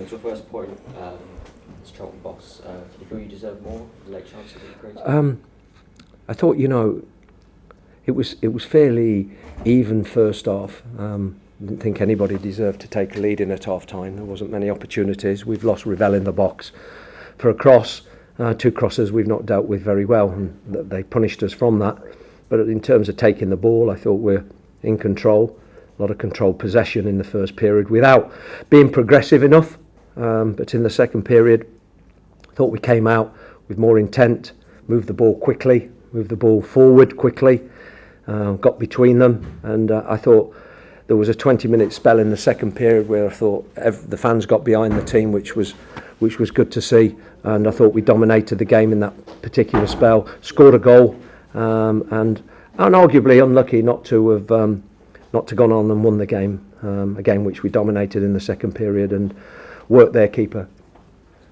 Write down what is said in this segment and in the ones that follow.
It's your first point as Charlton boss. Do you feel you deserve more? The late chance to be creative? I thought, it was fairly even first half. Didn't think anybody deserved to take a lead in at half time. There wasn't many opportunities. We've lost Revell in the box for a cross. Two crosses we've not dealt with very well, and they punished us from that. But in terms of taking the ball, I thought we're in control. A lot of controlled possession in the first period without being progressive enough. But in the second period, I thought we came out with more intent, moved the ball quickly, moved the ball forward quickly, got between them, and I thought there was a 20-minute spell in the second period where I thought the fans got behind the team, which was good to see, and I thought we dominated the game in that particular spell, scored a goal, and arguably unlucky not to have gone on and won the game, a game which we dominated in the second period and worked their keeper.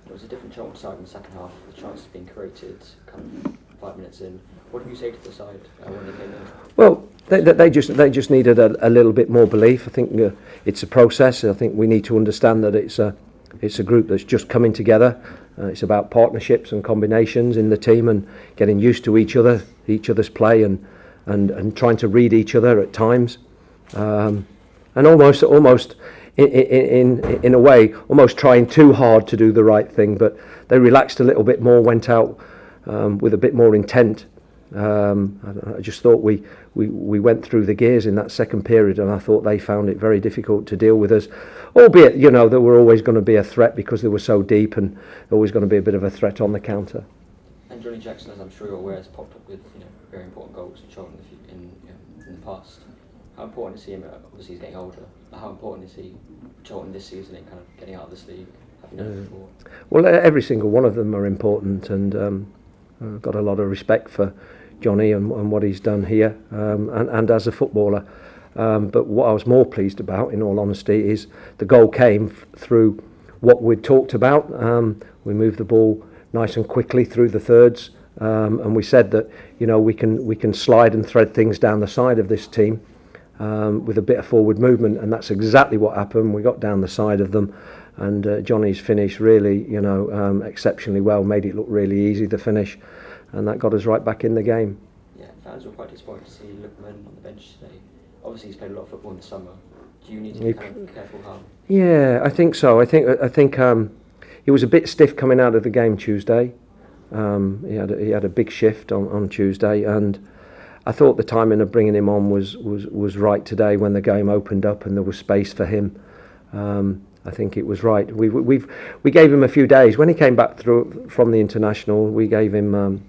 It was a different Charlton side in the second half, the chances being created kind of 5 minutes in. What did you say to the side when they came in? Well, they just needed a little bit more belief. I think it's a process. I think we need to understand that it's a group that's just coming together. It's about partnerships and combinations in the team and getting used to each other's play and trying to read each other at times, and almost in a way almost trying too hard to do the right thing. But they relaxed a little bit more, went out with a bit more intent. I just thought we went through the gears in that second period, and I thought they found it very difficult to deal with us, albeit there were always going to be a threat because they were so deep and always going to be a bit of a threat on the counter. And Johnny Jackson, as I'm sure you're aware, has popped up with very important goals for Charlton in the past. How important is he? Obviously he's getting older, but how important is he Charlton this season in kind of getting out of this league? Have you known before? Well, every single one of them are important, and I've got a lot of respect for Johnny and what he's done here, and as a footballer. But what I was more pleased about, in all honesty, is the goal came through what we'd talked about. We moved the ball nice and quickly through the thirds, and we said that we can slide and thread things down the side of this team with a bit of forward movement, and that's exactly what happened. We got down the side of them, and Johnny's finish really, exceptionally well, made it look really easy, the finish, and that got us right back in the game. Yeah, fans were quite disappointed to see Lookman on the bench today. Obviously, he's played a lot of football in the summer. Do you need to be kind of careful how? Yeah, I think so. I think he was a bit stiff coming out of the game Tuesday. He had a big shift on Tuesday, and I thought the timing of bringing him on was right today when the game opened up and there was space for him. I think it was right. We gave him a few days when he came back through from the international. We gave him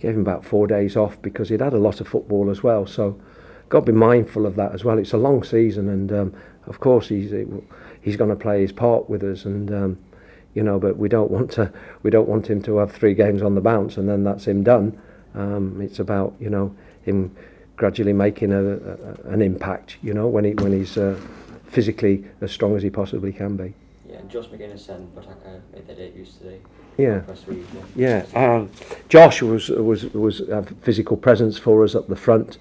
about 4 days off because he'd had a lot of football as well. So got to be mindful of that as well. It's a long season, and of course he's going to play his part with us, and but we don't want him to have 3 games on the bounce and then that's him done. It's about him gradually making an impact. When he's physically as strong as he possibly can be. Yeah, and Josh McGuinness and Botaka made their debuts today. Yeah. Josh was a physical presence for us up the front.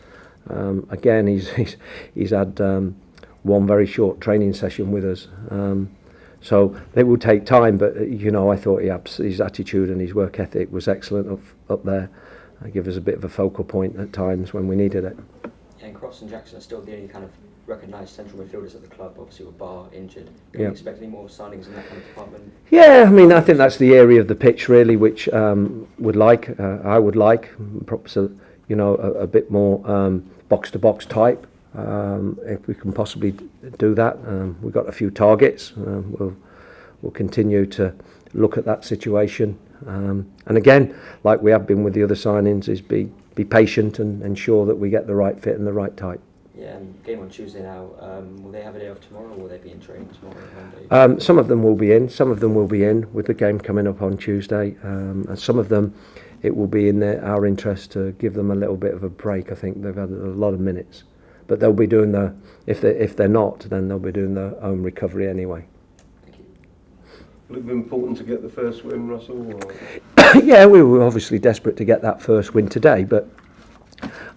Again, he's had one very short training session with us. So it will take time, but I thought his attitude and his work ethic was excellent up there. Give us a bit of a focal point at times when we needed it. Yeah, and Cross and Jackson are still the only kind of recognised central midfielders at the club, obviously with Barr injured. Do you expect any more signings in that kind of department? Yeah, I think that's the area of the pitch really which I would like, perhaps a bit more box-to-box type, if we can possibly do that. We've got a few targets. We'll continue to look at that situation. And again, like we have been with the other signings, is be patient and ensure that we get the right fit and the right type. Yeah, and game on Tuesday now. Will they have a day off tomorrow, or will they be in training tomorrow and Monday? Some of them will be in. Some of them will be in with the game coming up on Tuesday, and some of them it will be in our interest to give them a little bit of a break. I think they've had a lot of minutes, but they'll be doing if they're not, then they'll be doing their own recovery anyway. Will it be important to get the first win, Russell? Yeah, we were obviously desperate to get that first win today, but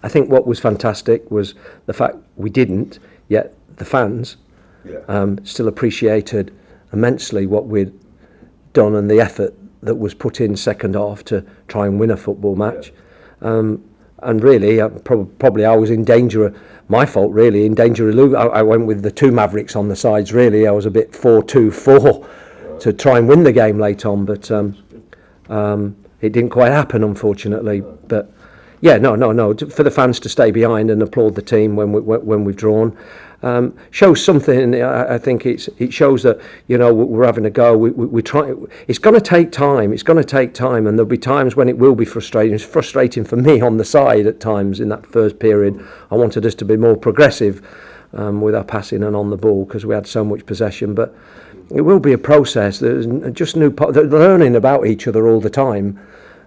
I think what was fantastic was the fact we didn't, yet the fans still appreciated immensely what we'd done and the effort that was put in second half to try and win a football match. And really, probably I was in danger, my fault really, in danger of losing. I went with the two Mavericks on the sides really. I was a bit 4-2-4 to try and win the game late on, but it didn't quite happen, unfortunately. But yeah, no. For the fans to stay behind and applaud the team when we've drawn shows something. I think it shows that we're having a go. We try. It's going to take time. It's going to take time, and there'll be times when it will be frustrating. It's frustrating for me on the side at times in that first period. I wanted us to be more progressive with our passing and on the ball because we had so much possession, but. It will be a process. There's just they're learning about each other all the time,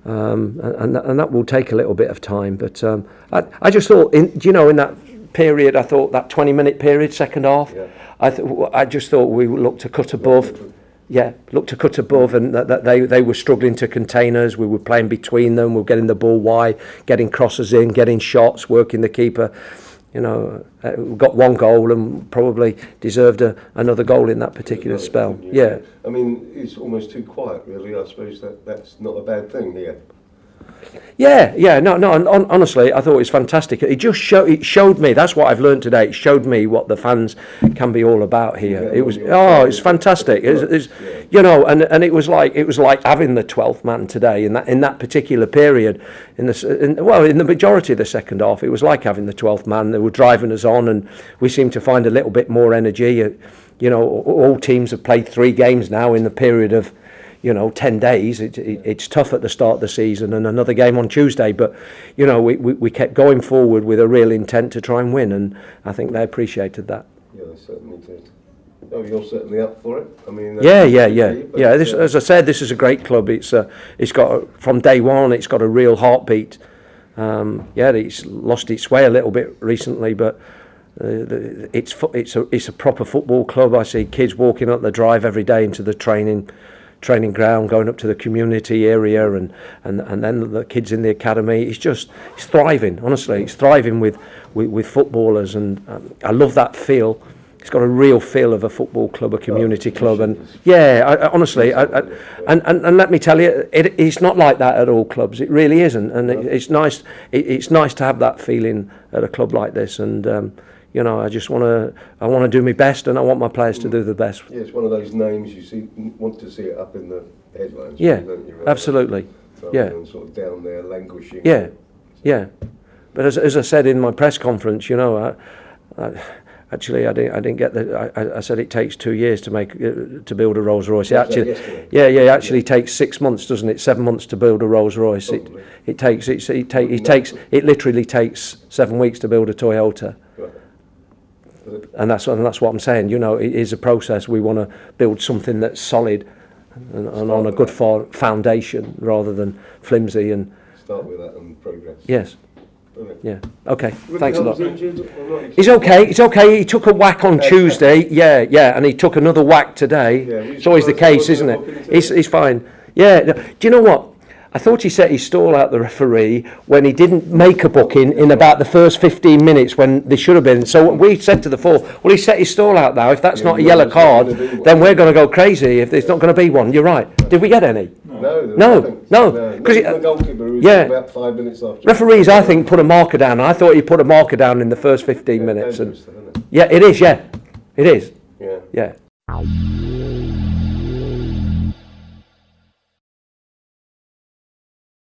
and that will take a little bit of time. But I just thought, in that period, I thought that 20-minute period, second half, I just thought we looked to cut above. Yeah, looked to cut above, and that they were struggling to contain us. We were playing between them. We were getting the ball wide, getting crosses in, getting shots, working the keeper. We got one goal and probably deserved another goal in that particular spell. Yeah. I mean, it's almost too quiet, really. I suppose that's not a bad thing here. Yeah. No. And honestly, I thought it was fantastic. It showed me. That's what I've learned today. It showed me what the fans can be all about here. It's fantastic. And it was like having the 12th man today in that particular period. In the majority of the second half, it was like having the 12th man. They were driving us on, and we seemed to find a little bit more energy. All teams have played 3 games now in the period of 10 days. It's tough at the start of the season, and another game on Tuesday, but we kept going forward with a real intent to try and win, and I think they appreciated that. Yeah, they certainly did. Oh, you're certainly up for it. I mean, yeah. As I said, this is a great club. It's got, from day one, it's got a real heartbeat. It's lost its way a little bit recently, but it's a proper football club. I see kids walking up the drive every day into the training ground, going up to the community area, and then the kids in the academy. It's thriving. Honestly, it's thriving with footballers, and I love that feel. It's got a real feel of a football club, a community club, and honestly, and let me tell you, it's not like that at all clubs. It really isn't, and it's nice. It's nice to have that feeling at a club like this, and I just want to do my best, and I want my players to do the best. Yeah, it's one of those names you want to see it up in the headlines. Yeah, don't you, right? Absolutely. Rather than sort of down there languishing. Yeah. But as I said in my press conference, I didn't get I said it takes 2 years to build a Rolls Royce. It actually takes 6 months, doesn't it? 7 months to build a Rolls Royce. It literally takes 7 weeks to build a Toyota. Right. And that's what I'm saying. It is a process. We want to build something that's solid and on a good foundation rather than flimsy. And start with that and progress. Yes. Brilliant. Yeah. Okay. Thanks a lot. He's It's okay. He took a whack on Tuesday. Yeah, and he took another whack today. Yeah, it's always the case, isn't it? He's fine. Yeah. Do you know what? I thought he set his stall out, the referee, when he didn't make a booking in about the first 15 minutes when they should have been. So we said to the four, well, he set his stall out now. If that's not a yellow card, then we're going to go crazy if there's not going to be one. You're right. Did we get any? No. Because the goalkeeper was about 5 minutes after. Referees, I think, put a marker down. I thought he put a marker down in the first 15 minutes. And, yeah, it is. Yeah, it is. Yeah.